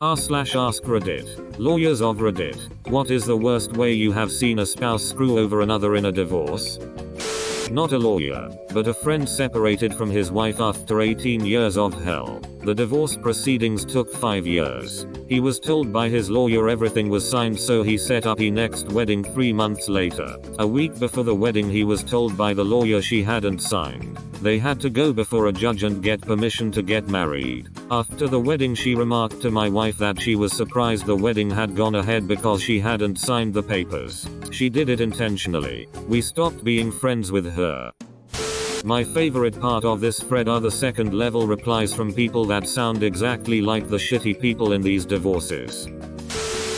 r/askreddit. Lawyers of Reddit. What is the worst way you have seen a spouse screw over another in a divorce? Not a lawyer, but a friend separated from his wife after 18 years of hell. The divorce proceedings took 5 years. He was told by his lawyer everything was signed, so he set up his next wedding 3 months later. A week before the wedding he was told by the lawyer she hadn't signed. They had to go before a judge and get permission to get married. After the wedding she remarked to my wife that she was surprised the wedding had gone ahead because she hadn't signed the papers. She did it intentionally. We stopped being friends with her. My favorite part of this thread are the second level replies from people that sound exactly like the shitty people in these divorces.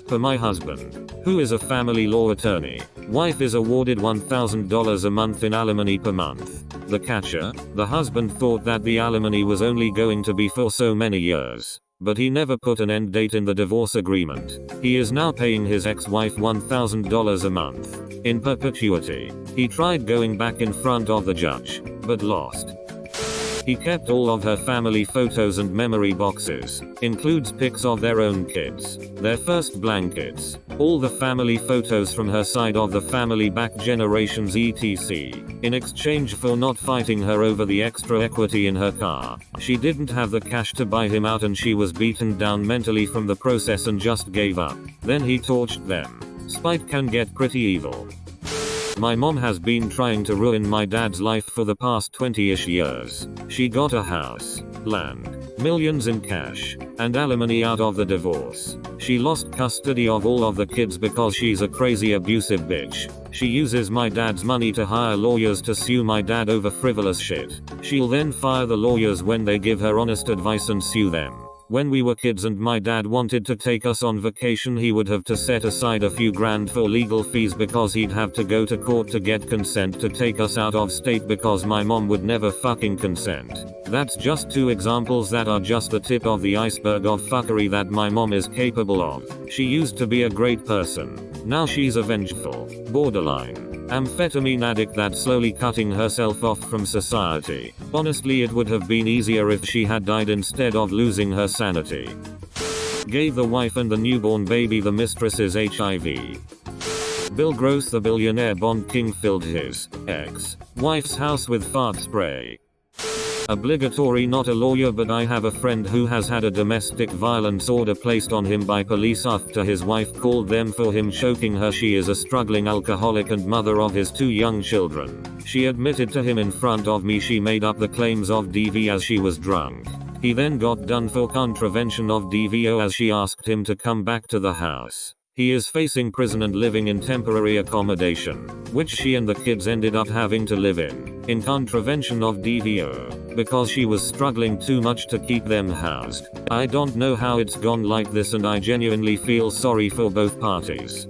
For my husband, who is a family law attorney, wife is awarded $1,000 a month in alimony per month. The catcher, the husband thought that the alimony was only going to be for so many years, but he never put an end date in the divorce agreement. He is now paying his ex-wife $1,000 a month in perpetuity. He tried going back in front of the judge, but lost. He kept all of her family photos and memory boxes, includes pics of their own kids, their first blankets, all the family photos from her side of the family back generations etc. In exchange for not fighting her over the extra equity in her car. She didn't have the cash to buy him out and she was beaten down mentally from the process and just gave up. Then he torched them. Spite can get pretty evil. My mom has been trying to ruin my dad's life for the past 20-ish years. She got a house, land, millions in cash, and alimony out of the divorce. She lost custody of all of the kids because she's a crazy abusive bitch. She uses my dad's money to hire lawyers to sue my dad over frivolous shit. She'll then fire the lawyers when they give her honest advice and sue them. When we were kids and my dad wanted to take us on vacation, he would have to set aside a few grand for legal fees because he'd have to go to court to get consent to take us out of state because my mom would never fucking consent. That's just 2 examples that are just the tip of the iceberg of fuckery that my mom is capable of. She used to be a great person. Now she's a vengeful, borderline amphetamine addict that's slowly cutting herself off from society. Honestly, it would have been easier if she had died instead of losing her sanity. Gave the wife and the newborn baby the mistress's HIV. Bill Gross, the billionaire Bond king, filled his ex-wife's house with fart spray. Obligatory. Not a lawyer, but I have a friend who has had a domestic violence order placed on him by police after his wife called them for him choking her. She is a struggling alcoholic and mother of his 2 young children. She admitted to him in front of me she made up the claims of DV as she was drunk. He then got done for contravention of DVO as she asked him to come back to the house. He is facing prison and living in temporary accommodation, which she and the kids ended up having to live in contravention of DVO, because she was struggling too much to keep them housed. I don't know how it's gone like this and I genuinely feel sorry for both parties.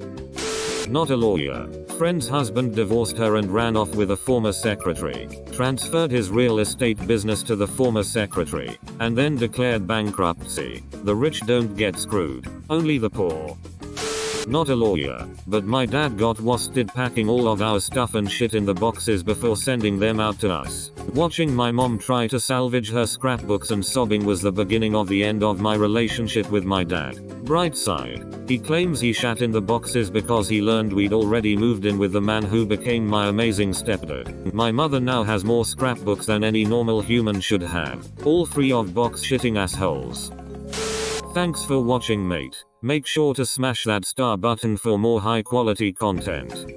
Not a lawyer. Friend's husband divorced her and ran off with a former secretary, transferred his real estate business to the former secretary, and then declared bankruptcy. The rich don't get screwed, only the poor. Not a lawyer, but my dad got wasted packing all of our stuff and shit in the boxes before sending them out to us. Watching my mom try to salvage her scrapbooks and sobbing was the beginning of the end of my relationship with my dad. Bright side. He claims he shat in the boxes because he learned we'd already moved in with the man who became my amazing stepdad. My mother now has more scrapbooks than any normal human should have, all free of box shitting assholes. Thanks for watching, mate. Make sure to smash that star button for more high quality content.